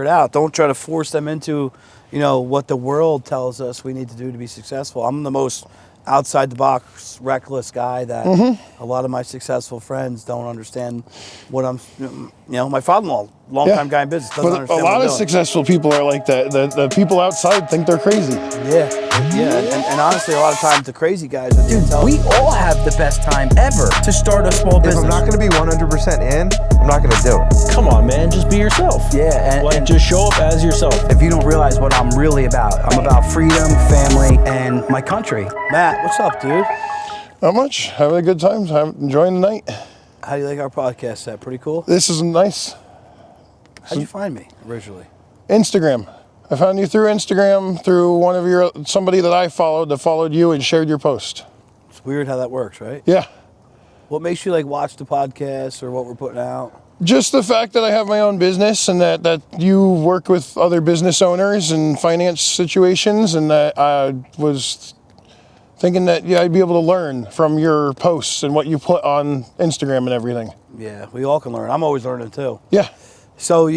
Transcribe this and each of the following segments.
it out. Don't try to force them into, what the world tells us we need to do to be successful. I'm the most outside the box, reckless guy that a lot of my successful friends don't understand what I'm, my father-in-law, longtime guy in business, doesn't But understand a what I'm lot of doing. successful people are like that. The people outside think they're crazy. Yeah, and honestly, a lot of times the crazy guys are the We all have the best time ever to start a small business. If I'm not going to be 100% in, I'm not going to do it. Come on, man, just be yourself. Yeah, and just show up as yourself. If you don't realize what I'm really about, I'm about freedom, family, and my country. Matt, what's up, dude? Not much. Having a good time. I'm enjoying the night. How do you like our podcast set? Pretty cool? This is nice. How'd you find me originally? Instagram. I found you through Instagram, through somebody that I followed that followed you and shared your post. It's weird how that works, right? Yeah. What makes you watch the podcast or what we're putting out? Just the fact that I have my own business and that you work with other business owners and finance situations, and that I was thinking that I'd be able to learn from your posts and what you put on Instagram and everything. Yeah, we all can learn. I'm always learning too. Yeah. So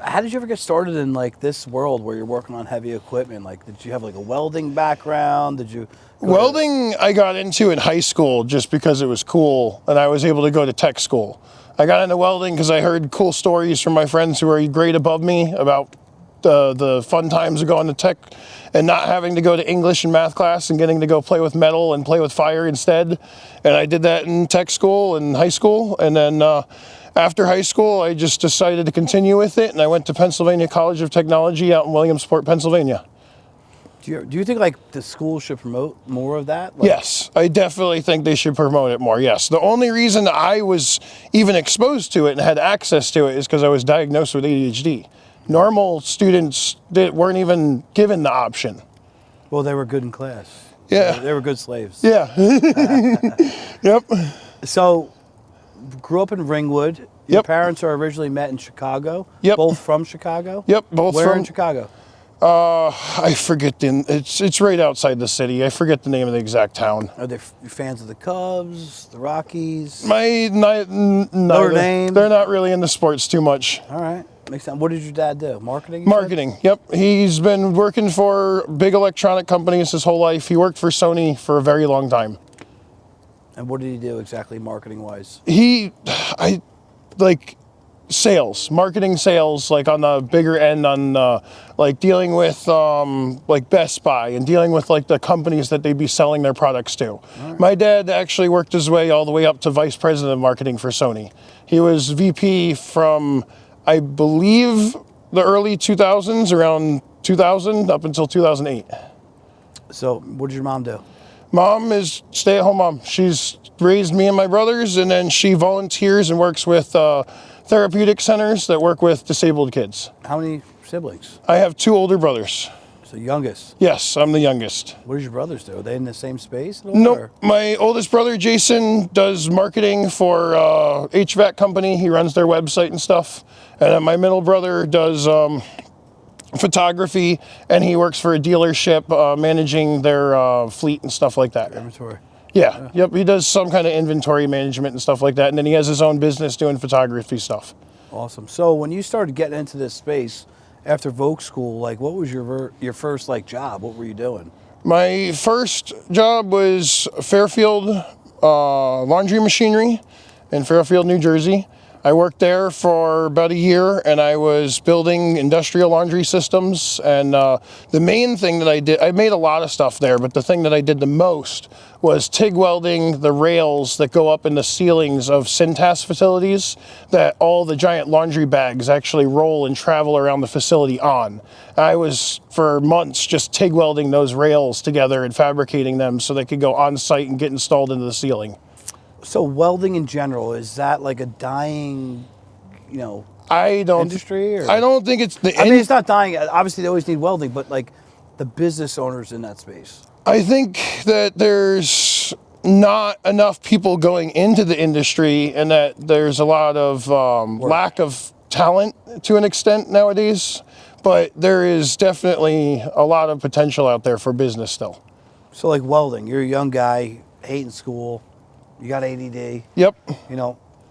how did you ever get started in this world where you're working on heavy equipment? Did you have a welding background? Did you? Welding I got into in high school just because it was cool and I was able to go to tech school. I got into welding because I heard cool stories from my friends who were a grade above me about the fun times of going to tech and not having to go to English and math class and getting to go play with metal and play with fire instead. And I did that in tech school and high school. And then after high school, I just decided to continue with it. And I went to Pennsylvania College of Technology out in Williamsport, Pennsylvania. Do you think the school should promote more of that? Yes, I definitely think they should promote it more, yes. The only reason I was even exposed to it and had access to it is because I was diagnosed with ADHD. Normal students weren't even given the option. Well, they were good in class. Yeah. They were good slaves. Yeah. Yep. So, grew up in Ringwood. Your parents are originally met in Chicago. Yep. Both from Chicago? Yep, both Where from in Chicago? I forget it's right outside the city. I forget the name of the exact town. Are they fans of the Cubs, the Rockies? Notre Dame? They're not really into sports too much. All right. Makes sense. What did your dad do? Marketing? Marketing, yep. He's been working for big electronic companies his whole life. He worked for Sony for a very long time. And what did he do exactly marketing-wise? Sales, marketing sales, on the bigger end, on dealing with Best Buy and dealing with the companies that they'd be selling their products to. Right. My dad actually worked his way all the way up to vice president of marketing for Sony. He was VP from, I believe, the early 2000s, around 2000 up until 2008. So what did your mom do? Mom is stay-at-home mom. She's raised me and my brothers, and then she volunteers and works with therapeutic centers that work with disabled kids. How many siblings? I have 2 older brothers. So youngest? Yes, I'm the youngest. What do your brothers do? Are they in the same space? Nope. My oldest brother, Jason, does marketing for HVAC company. He runs their website and stuff. And then my middle brother does photography, and he works for a dealership managing their fleet and stuff like that. Inventory. Yeah, yep, he does some kind of inventory management and stuff like that, and then he has his own business doing photography stuff. Awesome. So when you started getting into this space after Voc school, what was your first job? What were you doing? My first job was Fairfield Laundry Machinery in Fairfield, New Jersey. I worked there for about a year, and I was building industrial laundry systems. And the main thing that I did, I made a lot of stuff there, but the thing that I did the most was TIG welding the rails that go up in the ceilings of Cintas facilities that all the giant laundry bags actually roll and travel around the facility on. I was, for months, just TIG welding those rails together and fabricating them so they could go on site and get installed into the ceiling. So welding in general, is that a dying, industry? Or? I don't think it's the. I mean, it's not dying. Obviously, they always need welding, but the business owners in that space. I think that there's not enough people going into the industry, and that there's a lot of lack of talent to an extent nowadays. But there is definitely a lot of potential out there for business still. So welding, you're a young guy, hating school. You got ADD. Yep.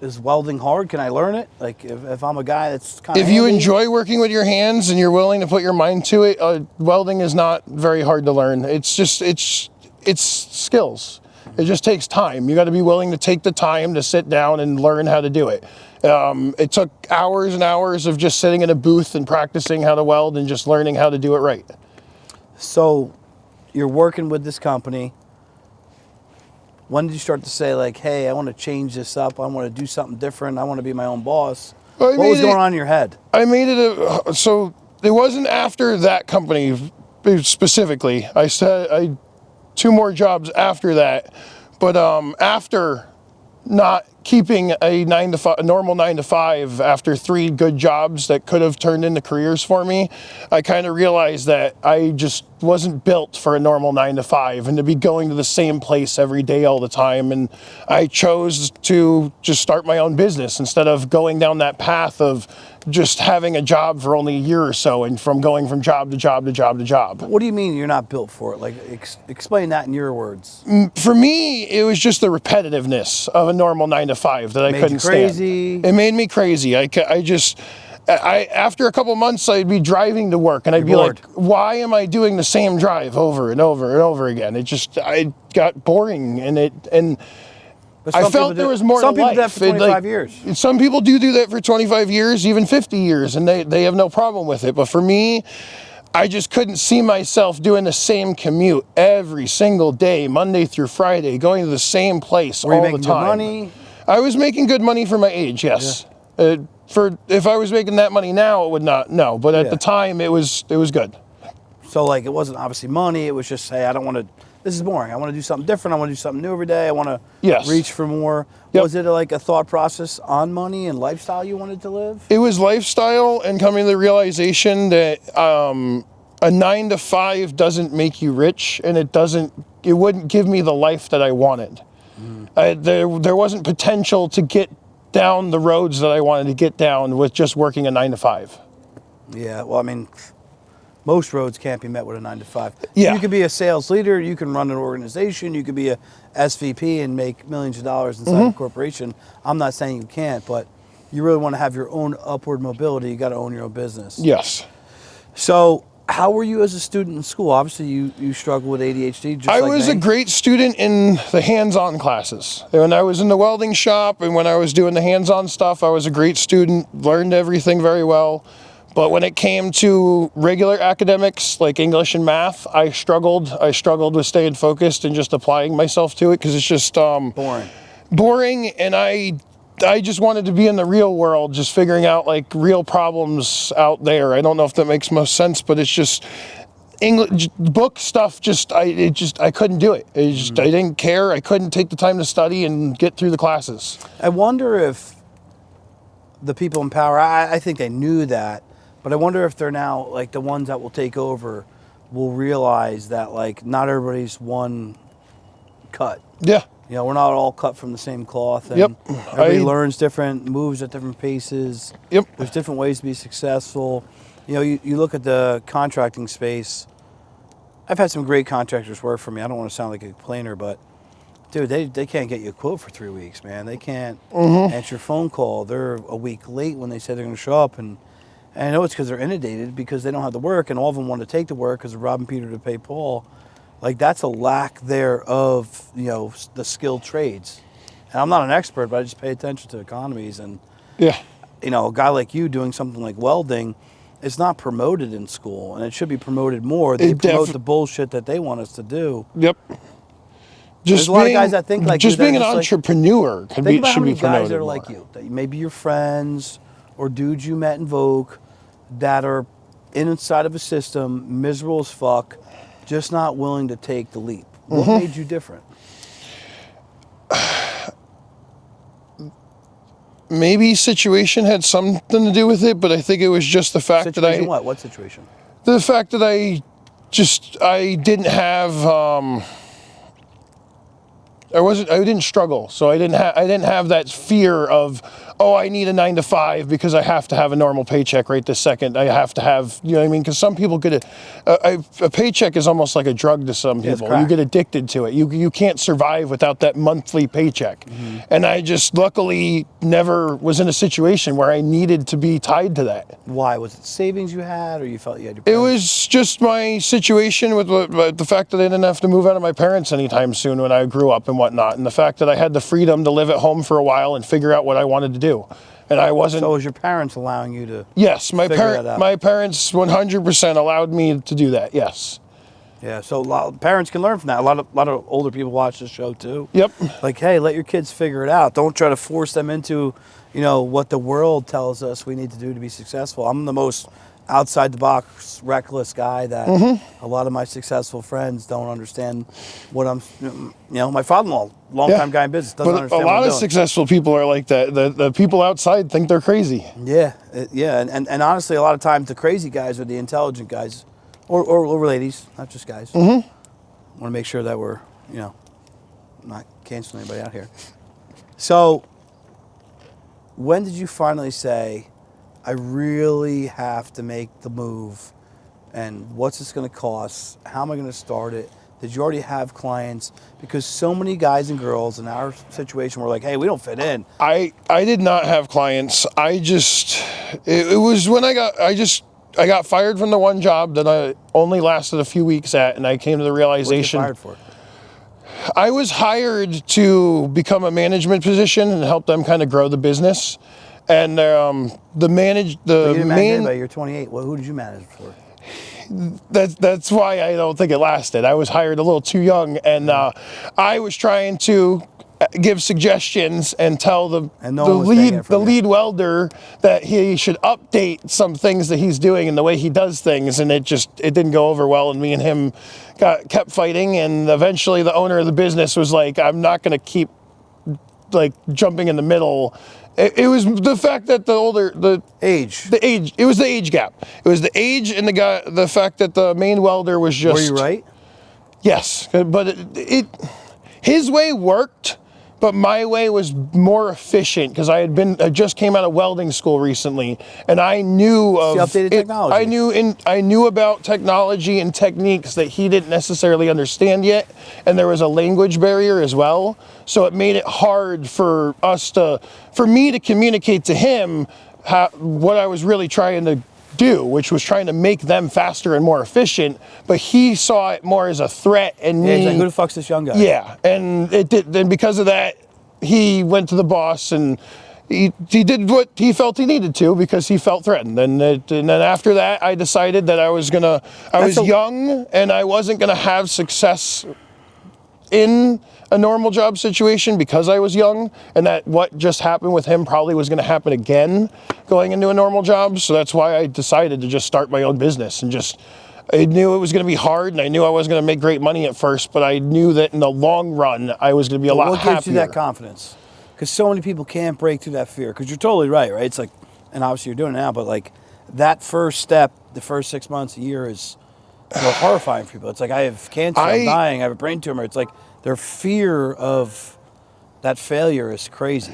is welding hard? Can I learn it? Like if I'm a guy that's kind of If you enjoy working with your hands and you're willing to put your mind to it, welding is not very hard to learn. It's just, it's skills. It just takes time. You got to be willing to take the time to sit down and learn how to do it. It took hours and hours of just sitting in a booth and practicing how to weld and just learning how to do it right. So you're working with this company. When did you start to say, like, hey, I want to change this up. I want to do something different. I want to be my own boss. What was going on in your head? I made it so it wasn't after that company specifically. I said 2 more jobs after that. But after not keeping a normal 9 to 5 after 3 good jobs that could have turned into careers for me, I kind of realized that I just wasn't built for a normal 9 to 5 and to be going to the same place every day all the time. And I chose to just start my own business instead of going down that path of just having a job for only a year or so and from going from job to job to job to job. What do you mean you're not built for it? Like, explain that in your words. For me, it was just the repetitiveness of a normal 9 to 5 that I couldn't stand. It made me crazy. After a couple months, I'd be driving to work and I'd be like, why am I doing the same drive over and over and over again? I got boring and I felt there was more to life. Some people do that for 25 years. Some people do that for 25 years, even 50 years, and they have no problem with it. But for me, I just couldn't see myself doing the same commute every single day, Monday through Friday, going to the same place all the time. Were you making good money? I was making good money for my age, yes. Yeah. If I was making that money now, it would not, no. But at the time, it was good. So, like, it wasn't obviously money. It was just, hey, I don't want to, this is boring. I want to do something different. I want to do something new every day. I want to reach for more. Yep. Was it like a thought process on money and lifestyle you wanted to live? It was lifestyle and coming to the realization that a 9 to 5 doesn't make you rich, and it wouldn't give me the life that I wanted. There wasn't potential to get down the roads that I wanted to get down with just working a 9 to 5. Yeah, well, I mean, most roads can't be met with a 9 to 5. Yeah. You could be a sales leader, you can run an organization, you could be a SVP and make millions of dollars inside a corporation. I'm not saying you can't, but you really want to have your own upward mobility, you got to own your own business. Yes. So, how were you as a student in school? Obviously, you struggle with ADHD. Just I was a great student in the hands-on classes. When I was in the welding shop and when I was doing the hands-on stuff, I was a great student, learned everything very well. But when it came to regular academics like English and math, I struggled. I struggled with staying focused and just applying myself to it because it's just boring. And I just wanted to be in the real world, just figuring out like real problems out there. I don't know if that makes most sense, but it's just English book stuff. I couldn't do it. I didn't care. I couldn't take the time to study and get through the classes. I wonder if the people in power, I think they knew that, but I wonder if they're now like the ones that will take over will realize that like not everybody's one cut. Yeah. You know, we're not all cut from the same cloth. And everybody learns different, moves at different paces. Yep. There's different ways to be successful. You know, you look at the contracting space. I've had some great contractors work for me. I don't want to sound like a complainer, but dude, they can't get you a quote for 3 weeks, man. They can't answer your phone call. They're a week late when they say they're going to show up. And I know it's because they're inundated because they don't have the work, and all of them want to take the work because they're robbing Peter to pay Paul. Like, that's a lack there of, you know, the skilled trades. And I'm not an expert, but I just pay attention to economies. And, you know, a guy like you doing something like welding, it's not promoted in school, and it should be promoted more. They promote the bullshit that they want us to do. Yep. There's a lot of guys that think like just being an entrepreneur should be promoted guys that are like you, that maybe your friends or dudes you met in Vogue that are inside of a system, miserable as fuck, just not willing to take the leap. What made you different? Maybe situation had something to do with it, but I think it was just the fact that I... What situation? The fact that I didn't have... I didn't struggle, so I didn't have that fear of, oh, I need a 9 to 5 because I have to have a normal paycheck right this second. I have to have, you know what I mean? Because some people get a paycheck is almost like a drug to some Yeah, it's people. You crack. get addicted to it. You can't survive without that monthly paycheck. And I just luckily never was in a situation where I needed to be tied to that. Why? Was it savings you had, or you felt you had your It parents? was just my situation with the fact that I didn't have to move out of my parents anytime soon when I grew up and whatnot, and the fact that I had the freedom to live at home for a while and figure out what I wanted to do. And I wasn't. So was your parents allowing you to? Yes, my figure it out? my parents 100% allowed me to do that. Yes. Yeah. So a lot of parents can learn from that. A lot of older people watch this show too. Yep. Like, hey, let your kids figure it out. Don't try to force them into, what the world tells us we need to do to be successful. I'm the most outside the box, reckless guy that a lot of my successful friends don't understand what I'm. My father-in-law, longtime guy in business, doesn't But a understand lot what I'm of doing. successful people are like that. The people outside think they're crazy. Yeah, and honestly, a lot of times the crazy guys are the intelligent guys, or ladies, not just guys. Want to make sure that we're, not canceling anybody out here. So, when did you finally say, I really have to make the move, and what's this going to cost? How am I going to start it? Did you already have clients? Because so many guys and girls in our situation were like, hey, we don't fit in. I did not have clients. It was when I got fired from the one job that I only lasted a few weeks at, and I came to the What did you get realization. fired for? I was hired to become a management position and help them kind of grow the business. And You didn't manage anybody. You're 28. Well, who did you manage for? that's why I don't think it lasted. I was hired a little too young, and I was trying to give suggestions and tell the lead welder that he should update some things that he's doing and the way he does things, and it didn't go over well, and me and him kept fighting, and eventually the owner of the business was like, I'm not going to keep jumping in the middle. It was the fact that the age. It was the age gap. It was the age and the fact that the main welder was just. Were you right? Yes, but his way worked, but my way was more efficient because I just came out of welding school recently, and I knew of the updated technology. I knew about technology and techniques that he didn't necessarily understand yet, and there was a language barrier as well. So it made it hard for me to communicate to him what I was really trying to do, which was trying to make them faster and more efficient, but he saw it more as a threat. And he's like, who the fuck's this young guy? Yeah, and it did. Then because of that, he went to the boss and he did what he felt he needed to because he felt threatened. And then after that, I decided that I was young and I wasn't gonna have success in a normal job situation because I was young, and that what just happened with him probably was going to happen again going into a normal job. So that's why I decided to just start my own business, and I knew it was going to be hard, and I knew I wasn't going to make great money at first, but I knew that in the long run I was going to be a lot happier. What gives you that confidence? Because so many people can't break through that fear. Because you're totally right? It's like, and obviously you're doing it now, but that first step, the first 6 months, a year is horrifying for people. It's like, I have cancer, I'm dying, I have a brain tumor. It's like their fear of that failure is crazy.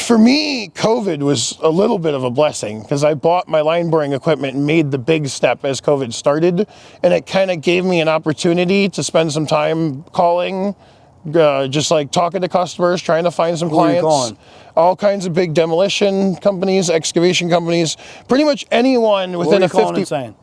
For me, COVID was a little bit of a blessing because I bought my line boring equipment and made the big step as COVID started, and it kind of gave me an opportunity to spend some time calling, just talking to customers, trying to find some clients. Who are you calling? All kinds of big demolition companies, excavation companies, pretty much anyone within a 50.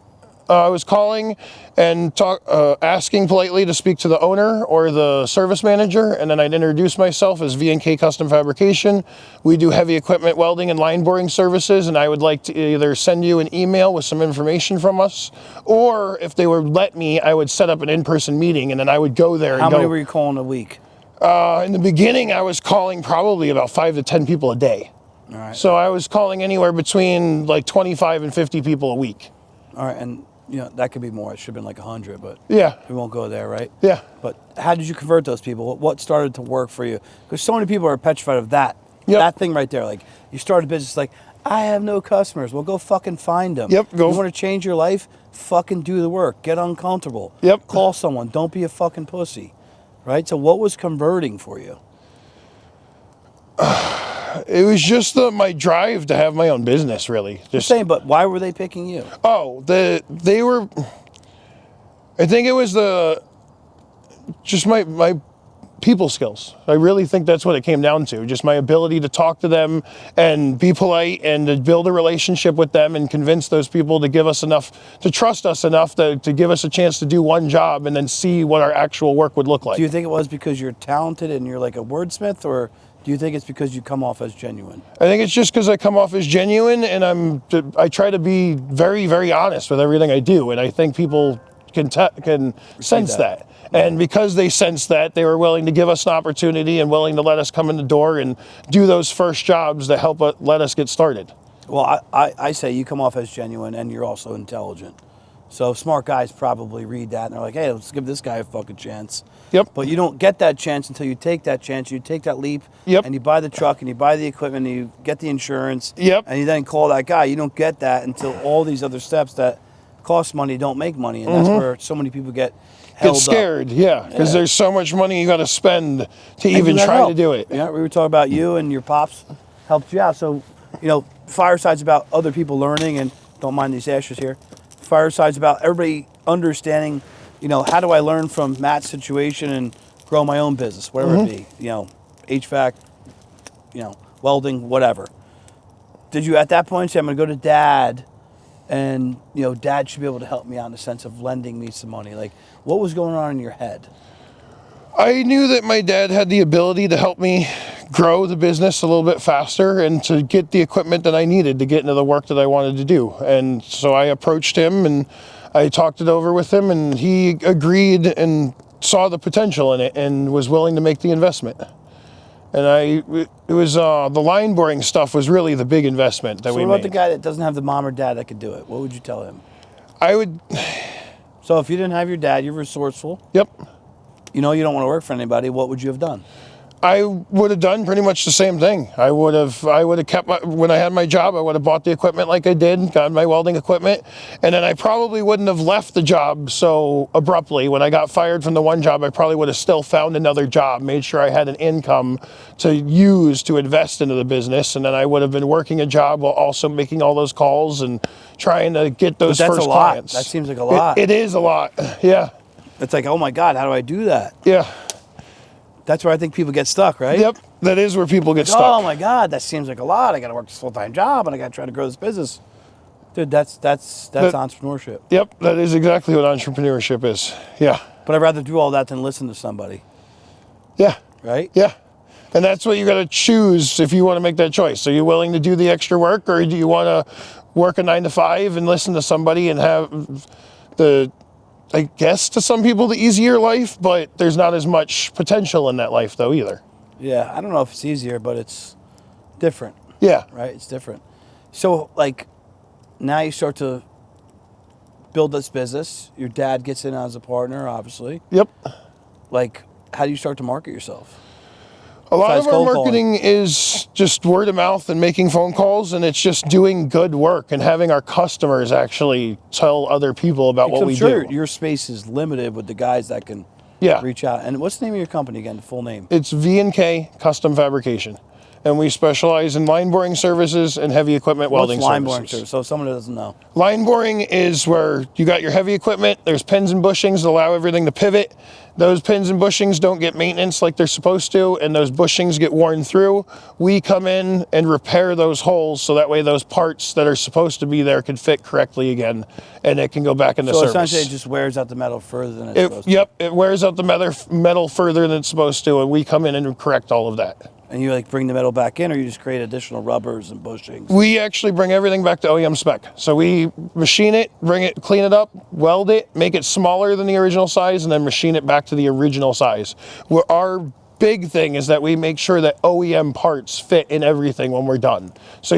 I was calling and asking politely to speak to the owner or the service manager, and then I'd introduce myself as V&K Custom Fabrication. We do heavy equipment welding and line boring services, and I would like to either send you an email with some information from us, or if they would let me, I would set up an in-person meeting, and then I would go there. How many were you calling a week? In the beginning, I was calling probably about 5 to 10 people a day. All right. So I was calling anywhere between 25 and 50 people a week. All right, and that could be more. It should have been 100, but yeah, we won't go there, right? Yeah. But how did you convert those people? What started to work for you? Because so many people are petrified of that. Yep. That thing right there. You started a business I have no customers. Well, go fucking find them. Yep. You want to change your life? Fucking do the work. Get uncomfortable. Yep. Call someone. Don't be a fucking pussy. Right? So what was converting for you? It was just my drive to have my own business, really. Just Same, but why were they picking you? they were. I think it was just my people skills. I really think that's what it came down to. Just my ability to talk to them and be polite and to build a relationship with them and convince those people to give us enough, to trust us enough to give us a chance to do one job and then see what our actual work would look like. Do you think it was because you're talented and you're like a wordsmith, or do you think it's because you come off as genuine? I think it's just because I come off as genuine and I try to be very, very honest with everything I do. And I think people can sense that. And because they sensed that, they were willing to give us an opportunity and willing to let us come in the door and do those first jobs to help let us get started. Well, I say you come off as genuine and you're also intelligent. So smart guys probably read that and they're like, hey, let's give this guy a fucking chance. Yep. But you don't get that chance until you take that chance. You take that leap. Yep. And you buy the truck and you buy the equipment and you get the insurance. Yep. And you then call that guy. You don't get that until all these other steps that cost money don't make money. And that's where so many people get held scared, up. yeah, because there's so much money you got to spend to even try to do it. Yeah, we were talking about you and your pops helped you out. So, Fireside's about other people learning, and don't mind these ashes here. Fireside's about everybody understanding, how do I learn from Matt's situation and grow my own business, whatever it be, HVAC, welding, whatever. Did you at that point say, I'm going to go to Dad, and Dad should be able to help me out in the sense of lending me some money? Like, what was going on in your head? I knew that my dad had the ability to help me grow the business a little bit faster and to get the equipment that I needed to get into the work that I wanted to do. And so I approached him and I talked it over with him, and he agreed and saw the potential in it and was willing to make the investment. And it was the line boring stuff was really the big investment that we made. What about the guy that doesn't have the mom or dad that could do it? What would you tell him? I would. So if you didn't have your dad, you're resourceful. Yep. You know you don't want to work for anybody. What would you have done? I would have done pretty much the same thing. I would have kept when I had my job, I would have bought the equipment like I did, got my welding equipment, and then I probably wouldn't have left the job so abruptly. When I got fired from the one job, I probably would have still found another job, made sure I had an income to use to invest into the business, and then I would have been working a job while also making all those calls and trying to get those But that's first a lot. clients. That seems like a lot. It is a lot, yeah. It's like, oh my God, how do I do that? Yeah. That's where I think people get stuck, right? Yep, that is where people get stuck. Oh my God, that seems like a lot. I got to work this full-time job and I got to try to grow this business. Dude, that's entrepreneurship. Yep, that is exactly what entrepreneurship is. Yeah. But I'd rather do all that than listen to somebody. Yeah. Right? Yeah. And that's what you got to choose if you want to make that choice. Are you willing to do the extra work, or do you want to work a 9 to 5 and listen to somebody and have I guess to some people the easier life, but there's not as much potential in that life though either. Yeah, I don't know if it's easier, but it's different. Yeah. Right? It's different. So, like, now you start to build this business. Your dad gets in as a partner, obviously. Yep. Like, how do you start to market yourself? A lot Besides of our cold marketing is just word of mouth and making phone calls, and it's just doing good work and having our customers actually tell other people about what we do. Your space is limited with the guys that can reach out. And what's the name of your company again, the full name? It's V&K Custom Fabrication. And we specialize in line boring services and heavy equipment welding What's line services. boring service? So someone who doesn't know. Line boring is where you got your heavy equipment, there's pins and bushings that allow everything to pivot. Those pins and bushings don't get maintenance like they're supposed to, and those bushings get worn through. We come in and repair those holes so that way those parts that are supposed to be there can fit correctly again, and it can go back into service. So essentially it just wears out the metal further than it's supposed to. Yep, it wears out the metal further than it's supposed to, and we come in and correct all of that. And you like bring the metal back in, or you just create additional rubbers and bushings? We actually bring everything back to OEM spec. So we machine it, bring it, clean it up, weld it, make it smaller than the original size, and then machine it back to the original size. Our big thing is that we make sure that OEM parts fit in everything when we're done. So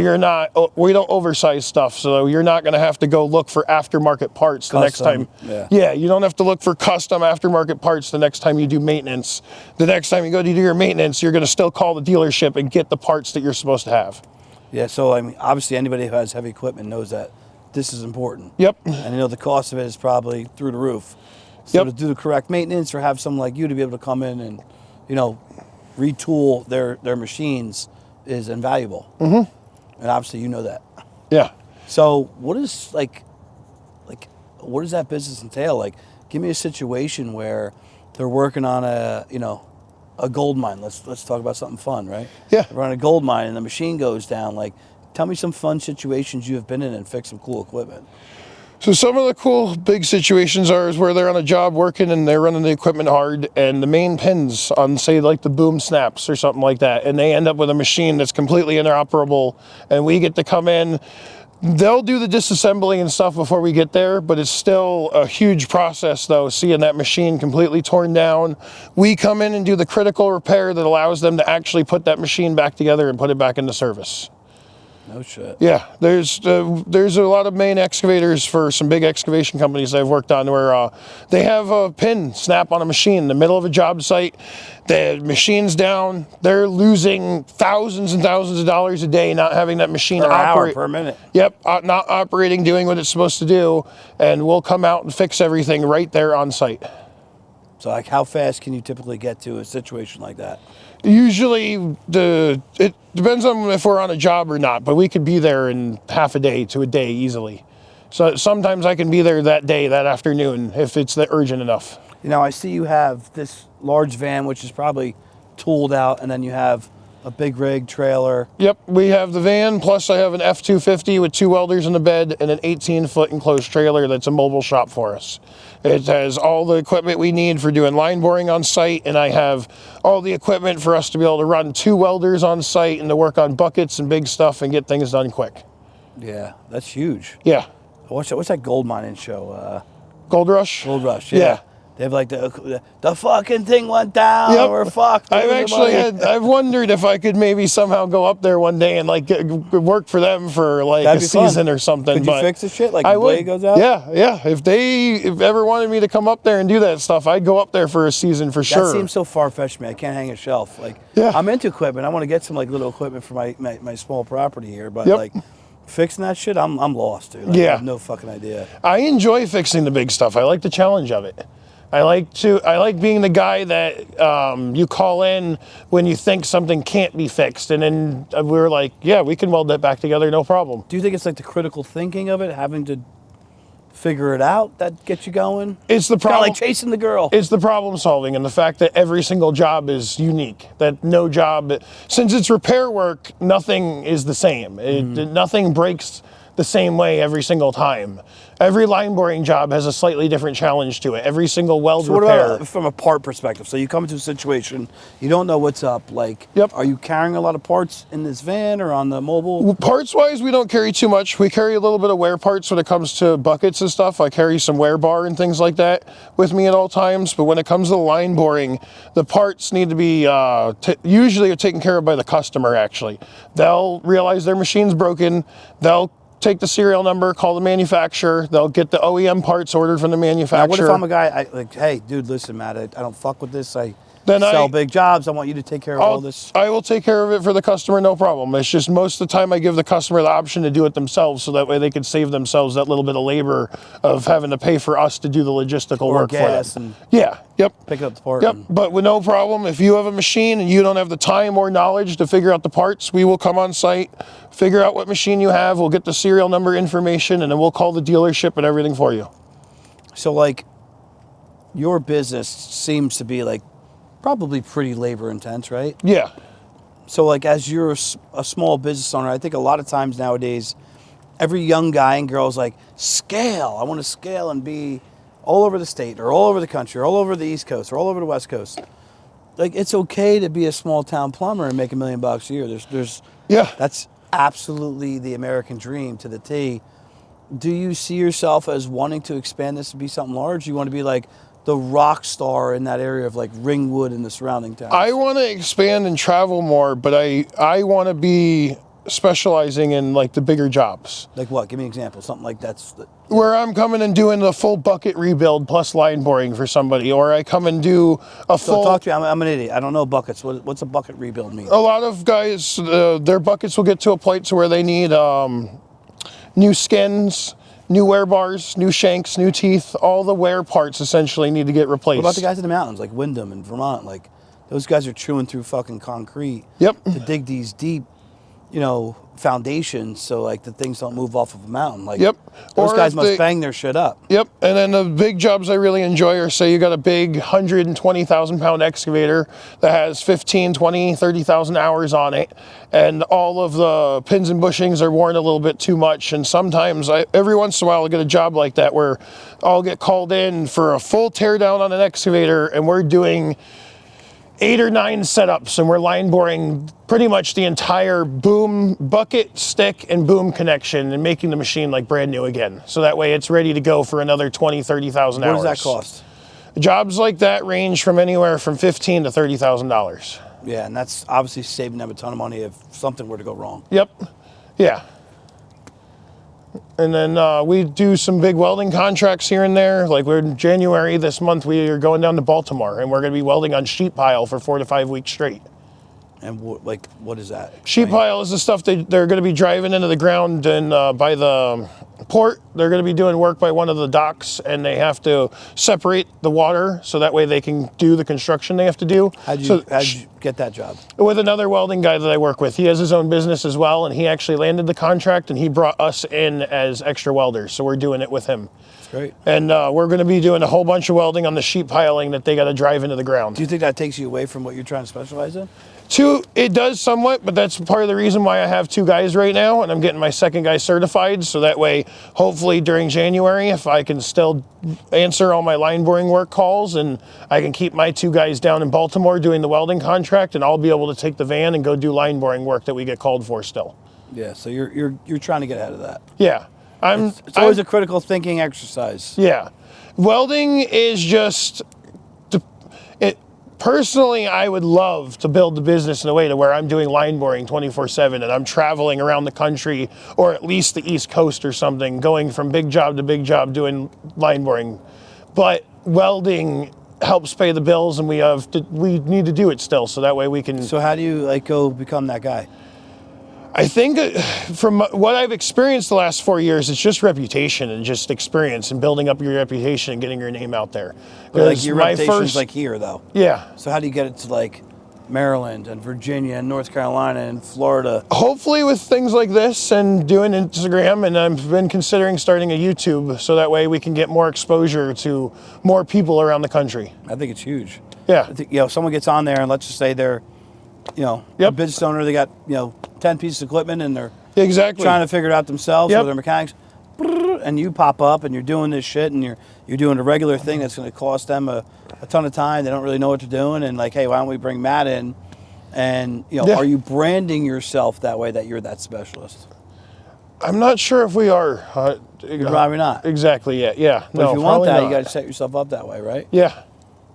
we don't oversize stuff, so you're not gonna have to go look for aftermarket parts the next time. Yeah, you don't have to look for custom aftermarket parts the next time you do maintenance. The next time you go to do your maintenance, you're gonna still call the dealership and get the parts that you're supposed to have. Yeah, so I mean, obviously anybody who has heavy equipment knows that this is important. Yep. And the cost of it is probably through the roof. So to do the correct maintenance, or have someone like you to be able to come in and retool their machines is invaluable. Mm-hmm. And obviously you know that. Yeah. So what is like what does that business entail? Like, give me a situation where they're working on a gold mine. Let's talk about something fun, right? Yeah. They're on a gold mine and the machine goes down. Like, tell me some fun situations you have been in and fix some cool equipment. So some of the cool big situations is where they're on a job working and they're running the equipment hard and the main pins on, say, like the boom snaps or something like that, and they end up with a machine that's completely inoperable, and we get to come in. They'll do the disassembly and stuff before we get there, but it's still a huge process though, seeing that machine completely torn down. We come in and do the critical repair that allows them to actually put that machine back together and put it back into service. No shit. Yeah, there's a lot of main excavators for some big excavation companies I've worked on where they have a pin snap on a machine in the middle of a job site. The machine's down. They're losing thousands and thousands of dollars a day not having that machine Per hour, operate. per minute. Yep, not operating, doing what it's supposed to do, and we'll come out and fix everything right there on site. So, like, how fast can you typically get to a situation like that? Usually, it depends on if we're on a job or not, but we could be there in half a day to a day easily. So sometimes I can be there that day, that afternoon, if it's urgent enough. You know, I see you have this large van, which is probably tooled out, and then you have a big rig trailer. Yep, we have the van, plus I have an F-250 with 2 welders in the bed and an 18-foot enclosed trailer that's a mobile shop for us. It has all the equipment we need for doing line boring on site, and I have all the equipment for us to be able to run 2 welders on site and to work on buckets and big stuff and get things done quick. Yeah, that's huge. Yeah. What's that gold mining show? Gold Rush? Gold Rush, Yeah. They have like the fucking thing went down. Yep. We're fucked. I've wondered if I could maybe somehow go up there one day and like work for them for like That'd a be fun. season or something. Could you but fix the shit? Like I the blade would. goes out? Yeah. If ever wanted me to come up there and do that stuff, I'd go up there for a season for sure. That seems so far-fetched to me. I can't hang a shelf. Like, Yeah. I'm into equipment. I want to get some like little equipment for my small property here, but Yep. like fixing that shit, I'm lost, dude. Like, Yeah. I have no fucking idea. I enjoy fixing the big stuff. I like the challenge of it. I like being the guy that you call in when you think something can't be fixed, and then we're like, yeah, we can weld that back together, no problem. Do you think it's like the critical thinking of it, having to figure it out, that gets you going? It's the Kind of problem. like chasing the girl. It's the problem solving and the fact that every single job is unique. That no job, since it's repair work, nothing is the same. Nothing breaks the same way every single time. Every line boring job has a slightly different challenge to it. Every single weld So what repair. about from a part perspective? So you come into a situation, you don't know what's up. Like, Yep. are you carrying a lot of parts in this van or on the mobile? Parts wise, we don't carry too much. We carry a little bit of wear parts when it comes to buckets and stuff. I carry some wear bar and things like that with me at all times. But when it comes to the line boring, the parts need to be usually are taken care of by the customer. Actually, they'll realize their machine's broken. They'll take the serial number, call the manufacturer. They'll get the OEM parts ordered from the manufacturer. Now, what if I'm a guy, like, hey, dude, listen, Matt, I don't fuck with this. I Then sell big jobs. I want you to take care of all this. I will take care of it for the customer, no problem. It's just most of the time I give the customer the option to do it themselves, so that way they can save themselves that little bit of labor of having to pay for us to do the logistical work gas for them. and Yeah, yep. pick up the part. Yep, and- but with no problem, if you have a machine and you don't have the time or knowledge to figure out the parts, we will come on site, figure out what machine you have, we'll get the serial number information, and then we'll call the dealership and everything for you. So, like, your business seems to be, like, probably pretty labor intense, right? Yeah. So, like, as you're a small business owner, I think a lot of times nowadays, every young guy and girl is like, scale. I want to scale and be all over the state or all over the country or all over the East Coast or all over the West Coast. Like, it's okay to be a small town plumber and make $1 million a year. Yeah. That's absolutely the American dream to the T. Do you see yourself as wanting to expand this to be something large? You want to be like the rock star in that area of like Ringwood and the surrounding towns? I want to expand and travel more, but I want to be specializing in like the bigger jobs. Like what? Give me an example. Something like that's... Where I'm coming and doing the full bucket rebuild plus line boring for somebody, or I come and do a So full... talk to me. I'm an idiot. I don't know buckets. What's a bucket rebuild mean? A lot of guys, their buckets will get to a point to where they need new skins, new wear bars, new shanks, new teeth. All the wear parts essentially need to get replaced. What about the guys in the mountains, like Wyndham and Vermont? Like, those guys are chewing through fucking concrete Yep. to dig these deep foundations, so like the things don't move off of a mountain. Like, Yep. those Or guys if must they- bang their shit up. Yep, and then the big jobs I really enjoy are, say you got a big 120,000 pound excavator that has 15, 20, 30,000 hours on it, and all of the pins and bushings are worn a little bit too much, and sometimes every once in a while I'll get a job like that where I'll get called in for a full teardown on an excavator, and we're doing 8 or 9 setups, and we're line boring pretty much the entire boom, bucket, stick, and boom connection, and making the machine like brand new again. So that way it's ready to go for another 20, 30,000 hours. What does that cost? Jobs like that range from anywhere from $15,000 to $30,000. Yeah, and that's obviously saving them a ton of money if something were to go wrong. Yep. Yeah. And then we do some big welding contracts here and there. Like we're in January this month, we are going down to Baltimore, and we're going to be welding on sheet pile for 4 to 5 weeks straight. And what is that? Sheet pile is the stuff they're going to be driving into the ground, and by the port, they're going to be doing work by one of the docks, and they have to separate the water so that way they can do the construction they have to do. How'd you get that job? With another welding guy that I work with. He has his own business as well, and he actually landed the contract, and he brought us in as extra welders, so we're doing it with him. That's great. And we're going to be doing a whole bunch of welding on the sheet piling that they got to drive into the ground. Do you think that takes you away from what you're trying to specialize in? It does somewhat, but that's part of the reason why I have 2 guys right now, and I'm getting my second guy certified, so that way, hopefully during January, if I can still answer all my line boring work calls, and I can keep my 2 guys down in Baltimore doing the welding contract, and I'll be able to take the van and go do line boring work that we get called for still. Yeah, so you're trying to get ahead of that. Yeah. It's always a critical thinking exercise. Yeah. Welding is just... Personally, I would love to build the business in a way to where I'm doing line boring 24/7 and I'm traveling around the country, or at least the East Coast or something, going from big job to big job doing line boring. But welding helps pay the bills, and we need to do it still, so that way we can... So how do you go become that guy? I think from what I've experienced the last 4 years, it's just reputation and just experience and building up your reputation and getting your name out there. But your reputation's here though. Yeah. So how do you get it to Maryland and Virginia and North Carolina and Florida? Hopefully with things like this and doing Instagram, and I've been considering starting a YouTube, so that way we can get more exposure to more people around the country. I think it's huge. Yeah. I think, someone gets on there and let's just say they're, a business owner, they got, 10 pieces of equipment and they're trying to figure it out themselves, or they're mechanics, and you pop up and you're doing this shit and you're doing a regular thing that's going to cost them a ton of time. They don't really know what they're doing, and hey, why don't we bring Matt in? And are you branding yourself that way, that you're that specialist? I'm not sure if we are. You're probably not. Exactly, yeah. But if you want that, you got to set yourself up that way, right? Yeah.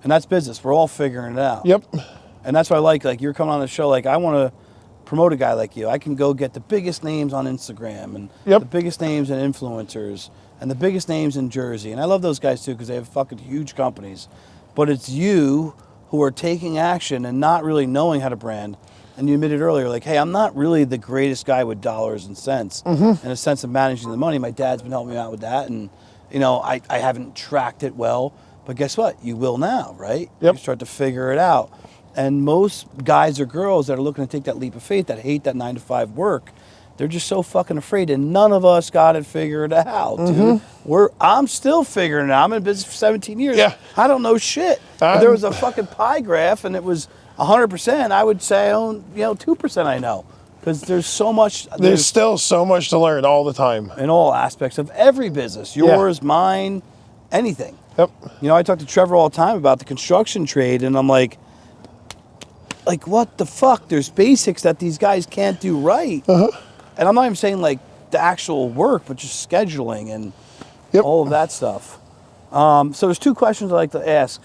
And that's business. We're all figuring it out. Yep. And that's why I like you're coming on the show, I want to promote a guy like you. I can go get the biggest names on Instagram and the biggest names and influencers and the biggest names in Jersey. And I love those guys too, because they have fucking huge companies. But it's you who are taking action and not really knowing how to brand. And you admitted earlier, hey, I'm not really the greatest guy with dollars and cents in a sense of managing the money. My dad's been helping me out with that. And, I haven't tracked it well. But guess what? You will now, right? Yep. You start to figure it out. And most guys or girls that are looking to take that leap of faith, that hate that 9-to-5 work, they're just so fucking afraid. And none of us got it figured out, dude. I'm still figuring it out. I'm in business for 17 years. Yeah. I don't know shit. If there was a fucking pie graph and it was 100%, I would say I own, 2% I know. Because there's so much. There's still so much to learn all the time. In all aspects of every business. Yours, mine, anything. Yep. I talk to Trevor all the time about the construction trade, and I'm like, what the fuck? There's basics that these guys can't do right. And I'm not even saying the actual work, but just scheduling and all of that stuff. So there's 2 questions I'd like to ask,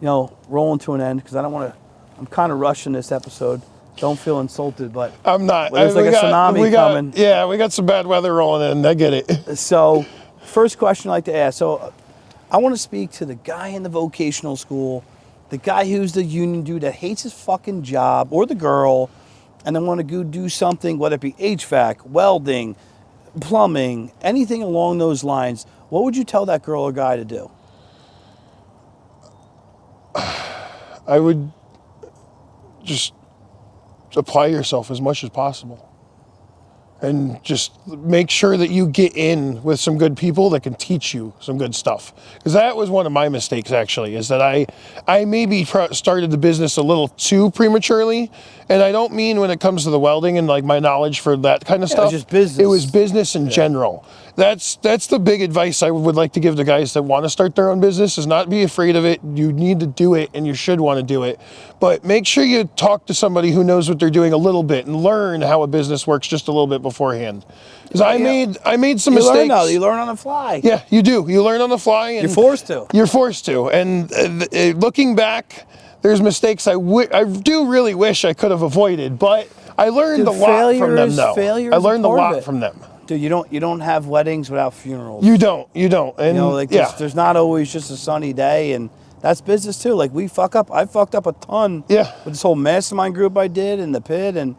rolling to an end, because I don't want to, I'm kind of rushing this episode. Don't feel insulted, but I'm not. There's a tsunami coming. Yeah, we got some bad weather rolling in. I get it. So first question I'd like to ask. So I want to speak to the guy in the vocational school, the guy who's the union dude that hates his fucking job, or the girl, and then want to go do something, whether it be HVAC, welding, plumbing, anything along those lines. What would you tell that girl or guy to do? I would just apply yourself as much as possible. and just make sure that you get in with some good people that can teach you some good stuff. Because that was one of my mistakes, actually, is that I maybe started the business a little too prematurely. And I don't mean when it comes to the welding and like my knowledge for that kind of stuff. It was just business. It was business in general. That's the big advice I would like to give to guys that want to start their own business, is not be afraid of it. You need to do it, and you should want to do it. But make sure you talk to somebody who knows what they're doing a little bit and learn how a business works just a little bit beforehand. Because I made some mistakes. You learn on the fly. Yeah, you do. You learn on the fly. And You're forced to. You're forced to. And looking back, there's mistakes I do really wish I could have avoided, but I learned a lot from them, though. I learned a lot from them. Dude, you don't have weddings without funerals. You don't. And there's not always just a sunny day, and that's business too. Like we fuck up. I fucked up a ton. Yeah. With this whole mastermind group I did in the pit, and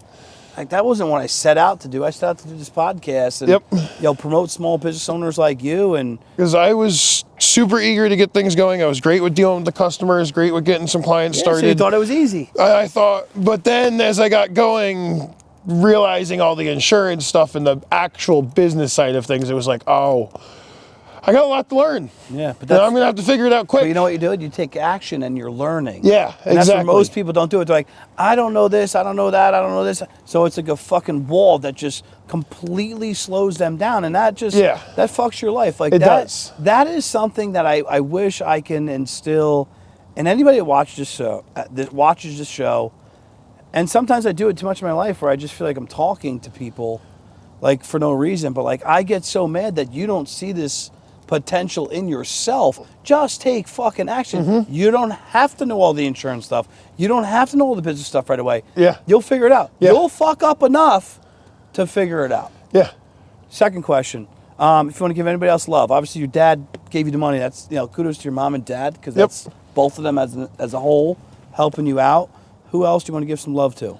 like that wasn't what I set out to do. I set out to do this podcast and promote small business owners like you. And because I was super eager to get things going. I was great with dealing with the customers, great with getting some clients started. So you thought it was easy. I thought, but then as I got going, realizing all the insurance stuff and the actual business side of things, it was like, oh, I got a lot to learn. Yeah, but I'm going to have to figure it out quick. But you know what you do? You take action and you're learning. Yeah, and exactly. That's where most people don't do it. They're like, I don't know this, I don't know that, I don't know this. So it's like a fucking wall that just completely slows them down, and that just that fucks your life. Like it does. That is something that I wish I can instill in anybody that watches this show. And sometimes I do it too much in my life where I just feel like I'm talking to people like for no reason, but like I get so mad that you don't see this potential in yourself. Just take fucking action. Mm-hmm. You don't have to know all the insurance stuff. You don't have to know all the business stuff right away. Yeah. You'll figure it out. Yeah. You'll fuck up enough to figure it out. Yeah. Second question. If you want to give anybody else love, obviously your dad gave you the money. That's, kudos to your mom and dad, because that's both of them as a whole helping you out. Who else do you want to give some love to?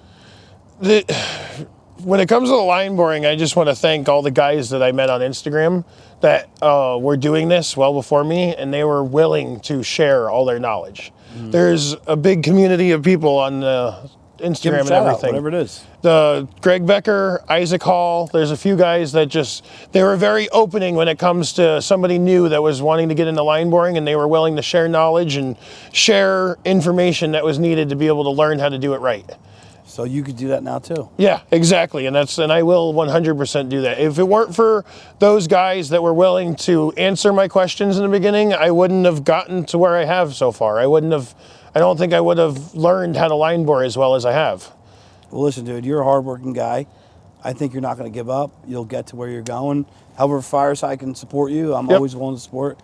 When it comes to the line boring, I just want to thank all the guys that I met on Instagram that were doing this well before me, and they were willing to share all their knowledge. Mm. There's a big community of people on Instagram and everything. Whatever it is. The Greg Becker, Isaac Hall, there's a few guys that they were very opening when it comes to somebody new that was wanting to get into line boring, and they were willing to share knowledge and share information that was needed to be able to learn how to do it right. So you could do that now too. Yeah, exactly. And I will 100% do that. If it weren't for those guys that were willing to answer my questions in the beginning, I wouldn't have gotten to where I have so far. I don't think I would have learned how to line bore as well as I have. Well, listen, dude, you're a hardworking guy. I think you're not going to give up. You'll get to where you're going. However, Fireside can support you, I'm always willing to support.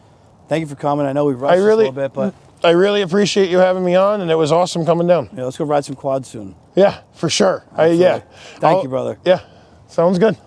Thank you for coming. I know we rushed a little bit, but I really appreciate you having me on, and it was awesome coming down. Yeah, let's go ride some quads soon. Yeah, for sure. Thank you, brother. Yeah, sounds good.